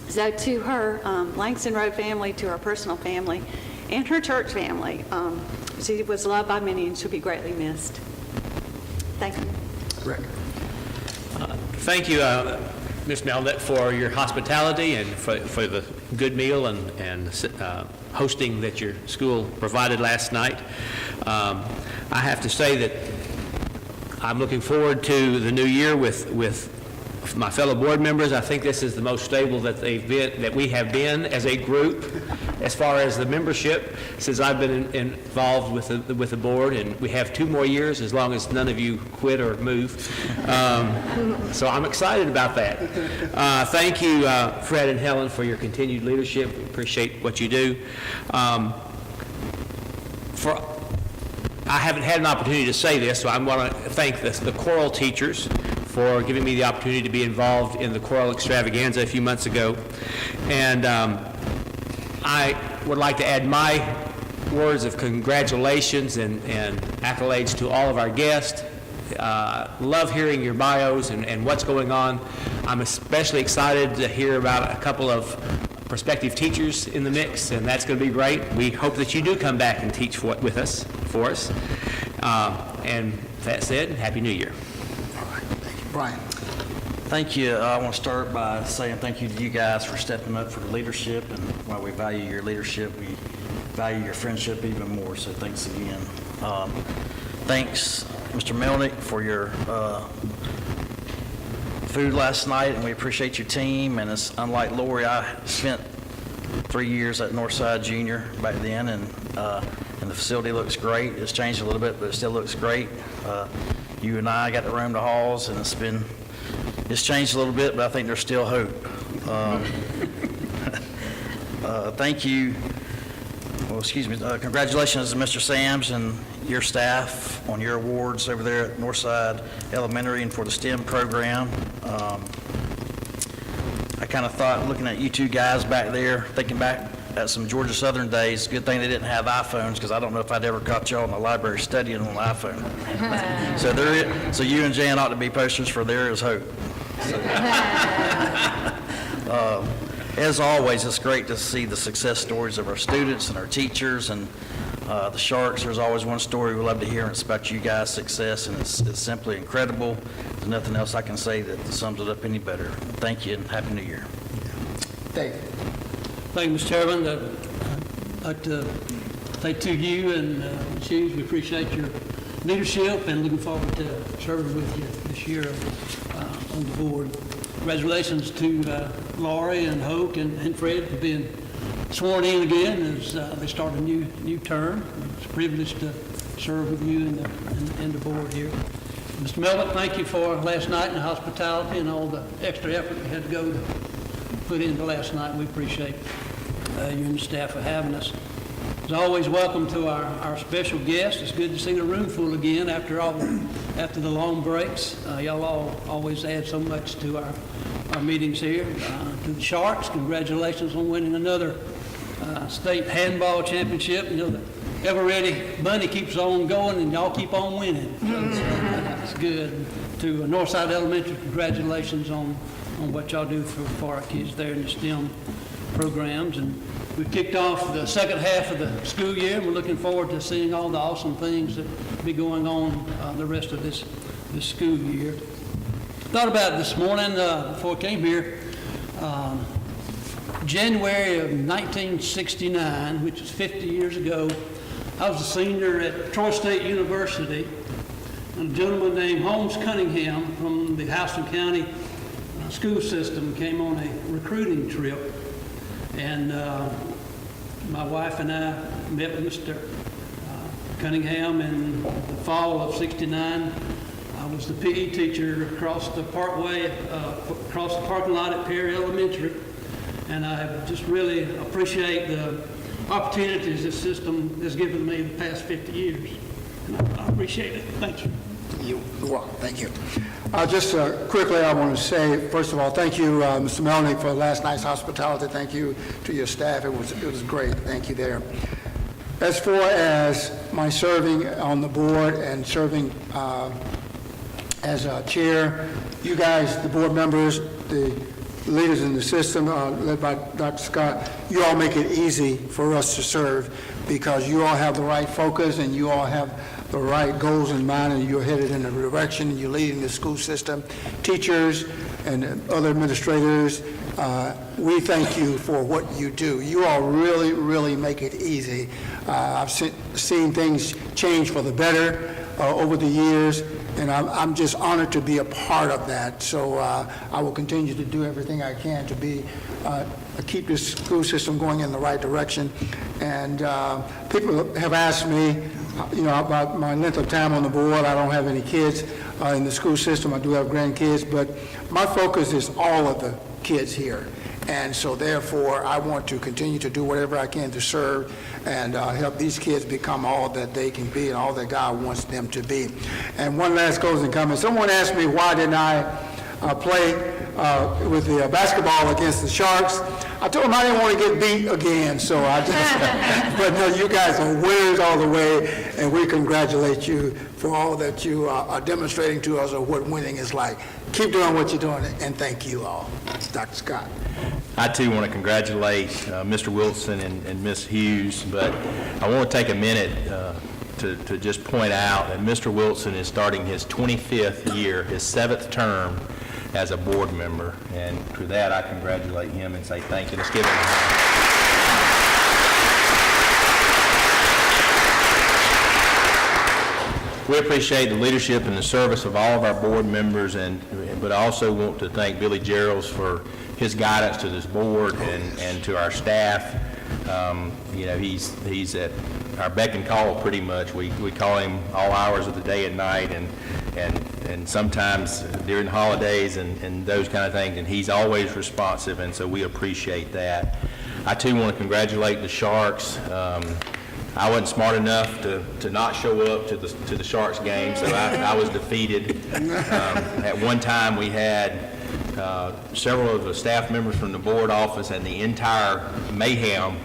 So to her Langston Road family, to her personal family, and her church family, she was loved by many and she'll be greatly missed. Thank you. Rick. Thank you, Ms. Melnick, for your hospitality and for the good meal and hosting that your school provided last night. I have to say that I'm looking forward to the new year with my fellow board members. I think this is the most stable that we have been as a group as far as the membership since I've been involved with the board, and we have 2 more years as long as none of you quit or move. So I'm excited about that. Thank you, Fred and Helen, for your continued leadership. We appreciate what you do. I haven't had an opportunity to say this, so I want to thank the choral teachers for giving me the opportunity to be involved in the choral extravaganza a few months ago. And I would like to add my words of congratulations and accolades to all of our guests. Love hearing your bios and what's going on. I'm especially excited to hear about a couple of prospective teachers in the mix, and that's going to be great. We hope that you do come back and teach for us. And that said, Happy New Year. Brian. Thank you. I want to start by saying thank you to you guys for stepping up for the leadership, and while we value your leadership, we value your friendship even more, so thanks again. Thanks, Mr. Melnick, for your food last night, and we appreciate your team, and it's unlike Lori, I spent 3 years at Northside Junior back then, and the facility looks great. It's changed a little bit, but it still looks great. You and I got to roam the halls, and it's changed a little bit, but I think there's still hope. Thank you. Well, excuse me. Congratulations to Mr. Sams and your staff on your awards over there at Northside Elementary and for the STEM program. I kind of thought, looking at you two guys back there, thinking back at some Georgia Southern days, good thing they didn't have iPhones, because I don't know if I'd ever caught y'all in the library studying on an iPhone. So you and Jan ought to be posters for There Is Hope. As always, it's great to see the success stories of our students and our teachers and the Sharks. There's always one story we love to hear, and it's about you guys' success, and it's simply incredible. There's nothing else I can say that sums it up any better. Thank you, and Happy New Year. Dave. Thank you, Mr. Chairman. I'd like to say to you and Shoes, we appreciate your leadership and looking forward to serving with you this year on the board. Congratulations to Laurie and Hoke and Fred for being sworn in again as they start a new term. It's a privilege to serve with you and the board here. Mr. Melnick, thank you for last night and the hospitality and all the extra effort we had to go to put into last night. We appreciate you and the staff for having us. As always, welcome to our special guests. It's good to see the room full again after the long breaks. Y'all all always add so much to our meetings here. To the Sharks, congratulations on winning another state handball championship. You know, the ever-ready bunny keeps on going, and y'all keep on winning. So it's good. to Northside Elementary, congratulations on what y'all do for our kids there in the STEM programs. And we've kicked off the second half of the school year, and we're looking forward to seeing all the awesome things that will be going on the rest of this school year. Thought about it this morning before I came here. January of 1969, which is 50 years ago, I was a senior at Troy State University, and a gentleman named Holmes Cunningham from the Houston County school system came on a recruiting trip. And my wife and I met with Mr. Cunningham in the fall of '69. I was the PE teacher across the parkway, across the parking lot at Perry Elementary. And I just really appreciate the opportunities this system has given me the past 50 years. And I appreciate it. Thank you. You're welcome. Thank you. Just quickly, I want to say, first of all, thank you, Mr. Melnick, for last night's hospitality. Thank you to your staff. It was great. Thank you there. As far as my serving on the board and serving as a chair, you guys, the board members, the leaders in the system, led by Dr. Scott, you all make it easy for us to serve because you all have the right focus and you all have the right goals in mind, and you're headed in the direction, and you're leading the school system. Teachers and other administrators, we thank you for what you do. You all really, really make it easy. I've seen things change for the better over the years, and I'm just honored to be a part of that. So I will continue to do everything I can to keep this school system going in the right direction. And people have asked me, about my length of time on the board. I don't have any kids in the school system. I do have grandkids, but my focus is all of the kids here. And so therefore, I want to continue to do whatever I can to serve and help these kids become all that they can be and all that God wants them to be. And one last closing comment. Someone asked me why didn't I play with the basketball against the Sharks. I told them I didn't want to get beat again, so I just, but no, you guys are winners all the way, and we congratulate you for all that you are demonstrating to us of what winning is like. Keep doing what you're doing, and thank you all. Dr. Scott. I too want to congratulate Mr. Wilson and Ms. Hughes, but I want to take a minute to just point out that Mr. Wilson is starting his 25th year, his 7th term as a board member, and for that I congratulate him and say thank you. Let's give him a hand. We appreciate the leadership and the service of all of our board members, but I also want to thank Billy Geralds for his guidance to this board and to our staff. He's at our beck and call pretty much. We call him all hours of the day and night, and sometimes during holidays and those kind of things, and he's always responsive, and so we appreciate that. I too want to congratulate the Sharks. I wasn't smart enough to not show up to the Sharks game, so I was defeated. At one time, we had several of the staff members from the board office and the entire Mayhem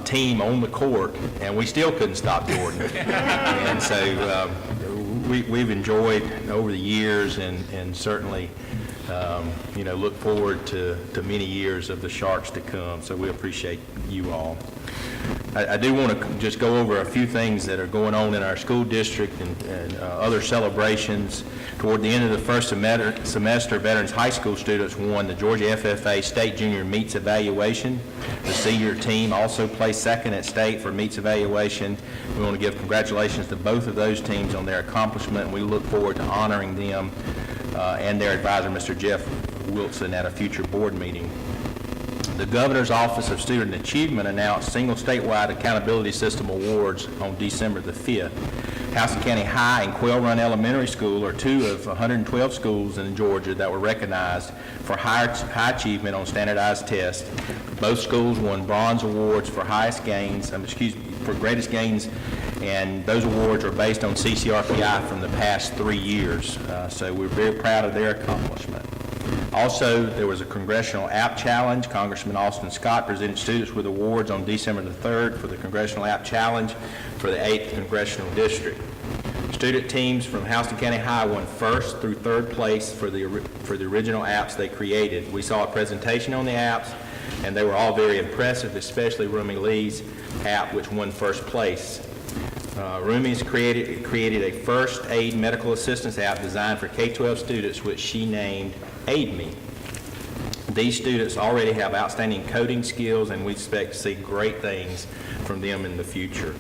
team on the court, and we still couldn't stop Jordan. And so we've enjoyed over the years, and certainly look forward to many years of the Sharks to come. So we appreciate you all. I do want to just go over a few things that are going on in our school district and other celebrations. Toward the end of the first semester, Veterans High School students won the Georgia FFA State Junior Meets Evaluation. The senior team also placed second at state for Meets Evaluation. We want to give congratulations to both of those teams on their accomplishment, and we look forward to honoring them and their advisor, Mr. Jeff Wilson, at a future board meeting. The Governor's Office of Student Achievement announced single statewide accountability system awards on December the 5th. Houston County High and Quail Run Elementary School are two of 112 schools in Georgia that were recognized for high achievement on standardized tests. Both schools won bronze awards for for greatest gains, and those awards are based on CCRPI from the past 3 years. So we're very proud of their accomplishment. Also, there was a Congressional App Challenge. Congressman Austin Scott presented students with awards on December the 3rd for the Congressional App Challenge for the 8th Congressional District. student teams from Houston County High won first through third place for the original apps they created. We saw a presentation on the apps, and they were all very impressive, especially Rumi Lee's app, which won first place. Rumi's created a first aid medical assistance app designed for K-12 students, which she named Aid Me. These students already have outstanding coding skills, and we expect to see great things from them in the future.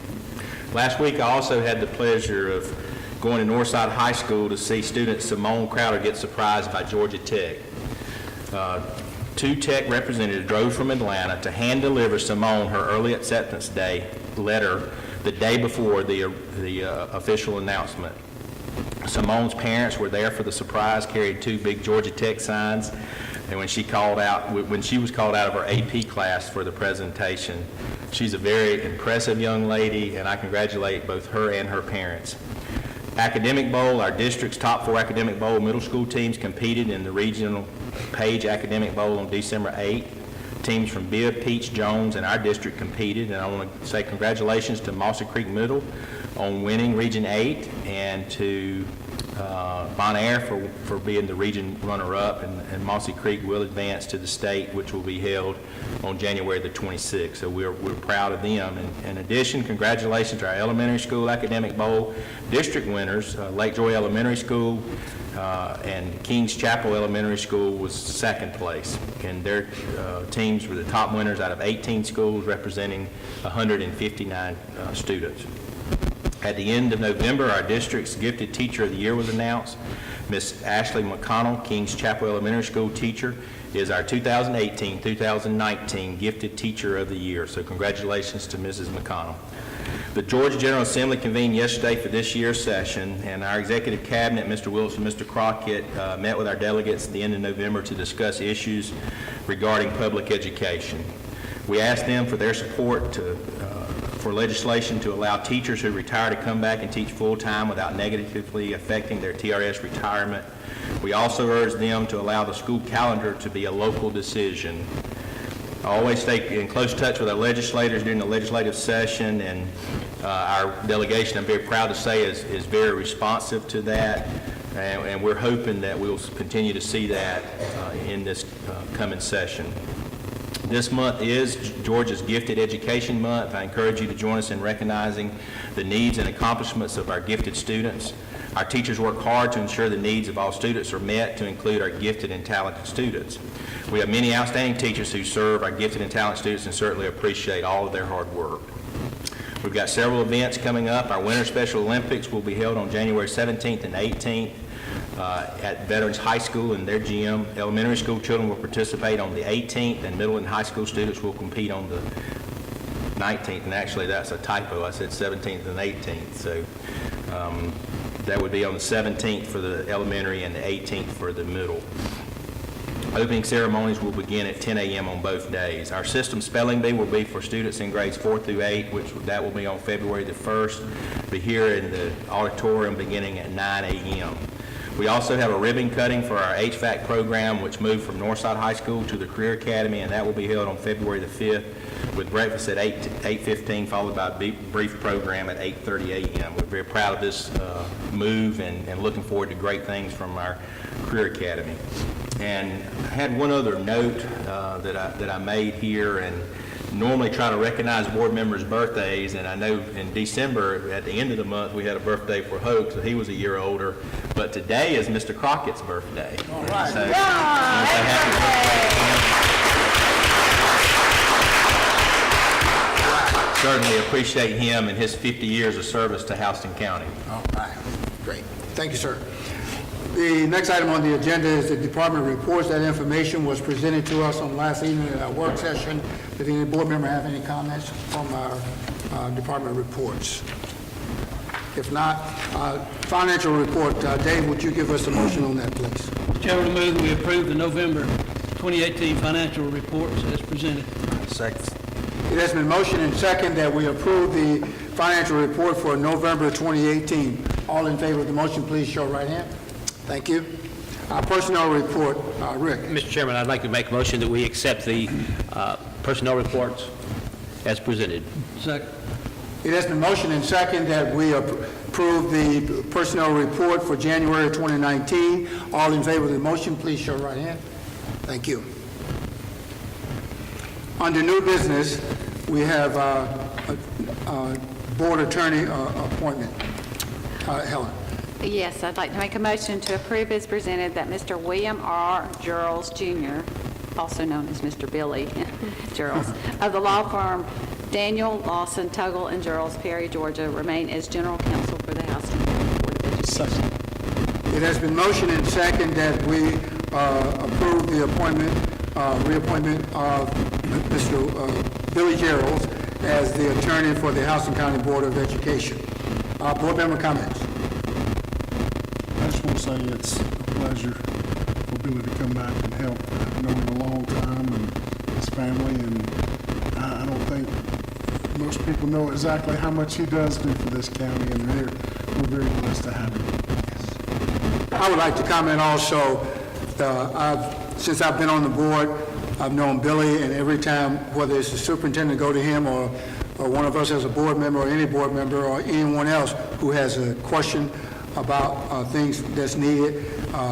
Last week, I also had the pleasure of going to Northside High School to see student Simone Crowder get surprised by Georgia Tech. Two Tech representatives drove from Atlanta to hand deliver Simone her early acceptance day letter the day before the official announcement. Simone's parents were there for the surprise, carried two big Georgia Tech signs, and when she was called out of her AP class for the presentation. She's a very impressive young lady, and I congratulate both her and her parents. Academic Bowl, our district's top 4 Academic Bowl middle school teams competed in the regional Page Academic Bowl on December 8th. Teams from Bibb, Peach, Jones, and our district competed, and I want to say congratulations to Mossy Creek Middle on winning Region 8, and to Bon Air for being the region runner-up, and Mossy Creek will advance to the state, which will be held on January the 26th. So we're proud of them. And in addition, congratulations to our elementary school Academic Bowl district winners. Lake Joy Elementary School and Kings Chapel Elementary School was second place, and their teams were the top winners out of 18 schools representing 159 students. At the end of November, our district's Gifted Teacher of the Year was announced. Miss Ashley McConnell, Kings Chapel Elementary School teacher, is our 2018-2019 Gifted Teacher of the Year. So congratulations to Mrs. McConnell. The Georgia General Assembly convened yesterday for this year's session, and our executive cabinet, Mr. Wilson, Mr. Crockett, met with our delegates at the end of November to discuss issues regarding public education. We asked them for their support for legislation to allow teachers who retire to come back and teach full-time without negatively affecting their TRS retirement. We also urged them to allow the school calendar to be a local decision. I always stay in close touch with our legislators during the legislative session, and our delegation, I'm very proud to say, is very responsive to that, and we're hoping that we'll continue to see that in this coming session. This month is Georgia's Gifted Education Month. I encourage you to join us in recognizing the needs and accomplishments of our gifted students. Our teachers work hard to ensure the needs of all students are met, to include our gifted and talented students. We have many outstanding teachers who serve our gifted and talented students, and certainly appreciate all of their hard work. We've got several events coming up. Our Winter Special Olympics will be held on January 17th and 18th. At Veterans High School in their gym. Elementary school children will participate on the 18th, and middle and high school students will compete on the 19th. And actually, that's a typo. I said 17th and 18th. So that would be on the 17th for the elementary and the 18th for the middle. Opening ceremonies will begin at 10 a.m. on both days. Our system spelling bee will be for students in grades 4 through 8, that will be on February the 1st. Be here in the auditorium beginning at 9 a.m. We also have a ribbon cutting for our HVAC program, which moved from Northside High School to the Career Academy, and that will be held on February the 5th with breakfast at 8:15, followed by a brief program at 8:30 a.m. We're very proud of this move and looking forward to great things from our Career Academy. And I had one other note that I made here, and normally try to recognize board members' birthdays, and I know in December, at the end of the month, we had a birthday for Hoke, so he was a year older. But today is Mr. Crockett's birthday. All right. So, happy birthday. Certainly appreciate him and his 50 years of service to Houston County. All right, great. Thank you, sir. The next item on the agenda is the department reports. That information was presented to us on last evening at our work session. Does any board member have any comments from our department reports? If not, financial report. Dave, would you give us a motion on that, please? Chairman, move we approve the November 2018 financial reports as presented. Second. It has been motioned and second that we approve the financial report for November 2018. All in favor of the motion, please show right hand. Thank you. Personnel report, Rick. Mr. Chairman, I'd like to make a motion that we accept the personnel reports as presented. Second. It has been motioned and second that we approve the personnel report for January 2019. All in favor of the motion, please show right hand. Thank you. Under new business, we have board attorney appointment. Helen. Yes, I'd like to make a motion to approve as presented that Mr. William R. Gerald Jr., also known as Mr. Billy Gerald, of the law firm Daniel Lawson, Tuggle and Gerald, Perry, Georgia, remain as general counsel for the Housing Board of Education. It has been motioned and second that we approve the reappointment of Mr. Billy Gerald as the attorney for the Houston County Board of Education. Board member comments. I just want to say it's a pleasure for Billy to come back and help. I've known him a long time and his family, and I don't think most people know exactly how much he does do for this county, and we're very blessed to have him. I would like to comment also, since I've been on the board, I've known Billy, and every time, whether it's the superintendent go to him or one of us as a board member or any board member or anyone else who has a question about things that's needed,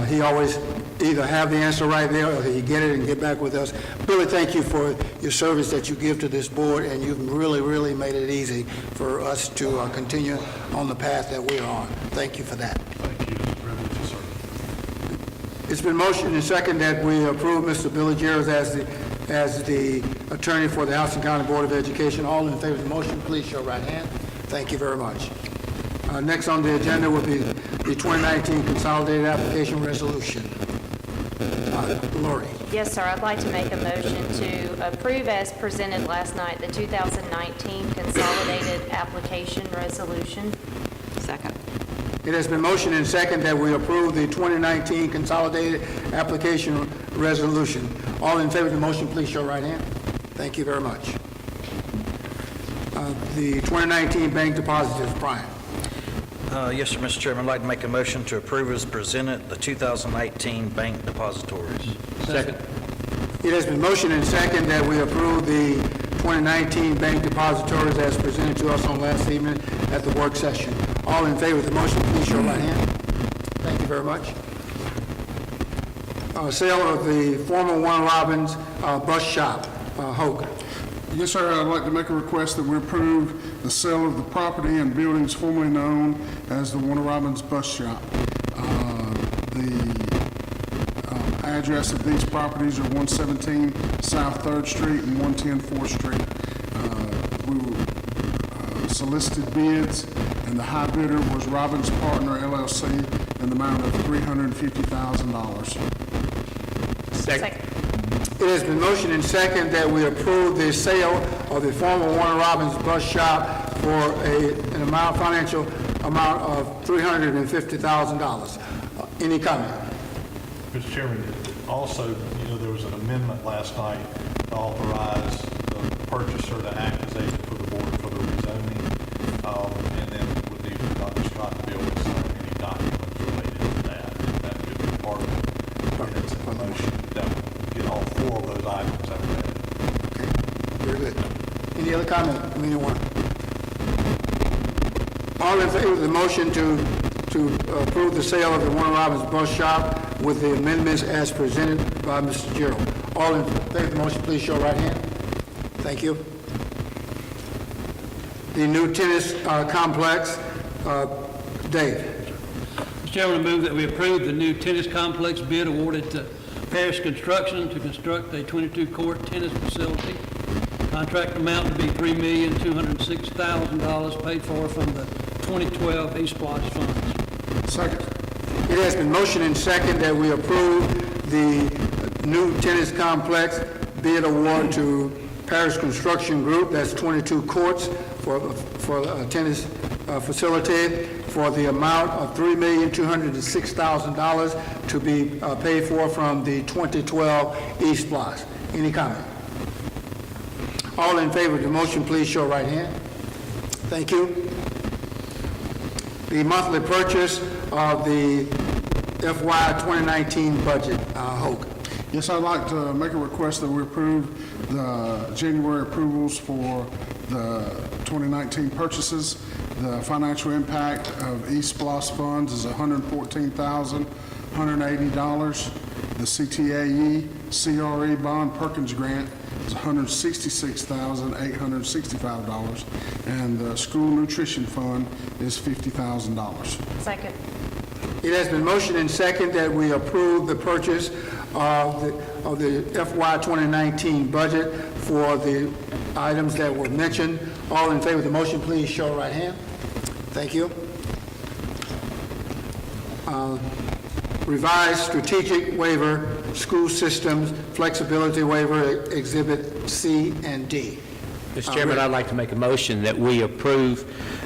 he always either have the answer right there or he get it and get back with us. Billy, thank you for your service that you give to this board, and you've really, really made it easy for us to continue on the path that we are on. Thank you for that. Thank you. It's a privilege to serve. It's been motioned and second that we approve Mr. Billy Gerald as the attorney for the Houston County Board of Education. All in favor of the motion, please show right hand. Thank you very much. Next on the agenda will be the 2019 Consolidated Application Resolution. Lori. Yes, sir. I'd like to make a motion to approve as presented last night the 2019 Consolidated Application Resolution. Second. It has been motioned and second that we approve the 2019 Consolidated Application Resolution. All in favor of the motion, please show right hand. Thank you very much. The 2019 Bank Depositors, Brian. Yes, sir, Mr. Chairman, I'd like to make a motion to approve as presented the 2018 bank depositories. Second. It has been motioned and second that we approve the 2019 bank depositories as presented to us on last evening at the work session. All in favor of the motion, please show right hand. Thank you very much. Sale of the former Warner Robins bus shop, Hoke. Yes, sir. I'd like to make a request that we approve the sale of the property and buildings formerly known as the Warner Robins Bus Shop. The address of these properties are 117 South 3rd Street and 110 4th Street. We solicited bids, and the high bidder was Robbins Partner LLC in the amount of $350,000. Second. It has been motioned and second that we approve the sale of the former Warner Robins bus shop for an financial amount of $350,000. Any comment? Mr. Chairman, also, there was an amendment last night to authorize the purchaser to act as agent for the board for the rezoning, and then would need for Dr. Scott to be able to sign any documents related to that. That could be part of the minutes of the motion. That would get all four of those items out of that. Okay, very good. Any other comment from anyone? All in favor of the motion to approve the sale of the Warner Robins bus shop with the amendments as presented by Mr. Gerald. All in favor of the motion, please show right hand. Thank you. The new tennis complex, Dave. Mr. Chairman, I move that we approve the new tennis complex bid awarded to Paris Construction to construct a 22-court tennis facility. Contract amount to be $3,206,000 paid for from the 2012 East Splash funds. Second. It has been motioned and second that we approve the new tennis complex bid award to Paris Construction Group. That's 22 courts for a tennis facility for the amount of $3,206,000 to be paid for from the 2012 East Splash. Any comment? All in favor of the motion, please show right hand. Thank you. The monthly purchase of the FY 2019 budget, Hoke. Yes, I'd like to make a request that we approve the January approvals for the 2019 purchases. The financial impact of E-SPLOS funds is $114,180. The CTAE CRE Bond Perkins Grant is $166,865. And the School Nutrition Fund is $50,000. Second. It has been motioned and second that we approve the purchase of the FY 2019 budget for the items that were mentioned. All in favor of the motion, please show right hand. Thank you. Revised strategic waiver, school systems flexibility waiver, Exhibit C and D. Mr. Chairman, I'd like to make a motion that we approve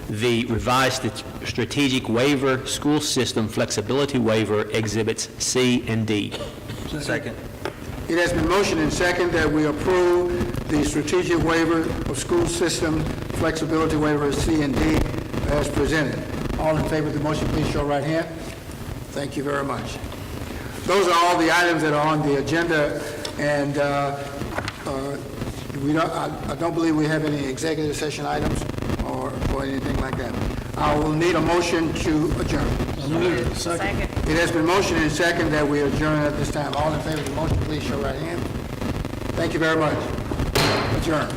the revised strategic waiver, school system flexibility waiver, Exhibits C and D. Second. It has been motioned and second that we approve the strategic waiver of school system flexibility waiver, C and D, as presented. All in favor of the motion, please show right hand. Thank you very much. Those are all the items that are on the agenda, and I don't believe we have any executive session items or anything like that. I will need a motion to adjourn. Second. It has been motioned and second that we adjourn at this time. All in favor of the motion, please show right hand. Thank you very much. Adjourn.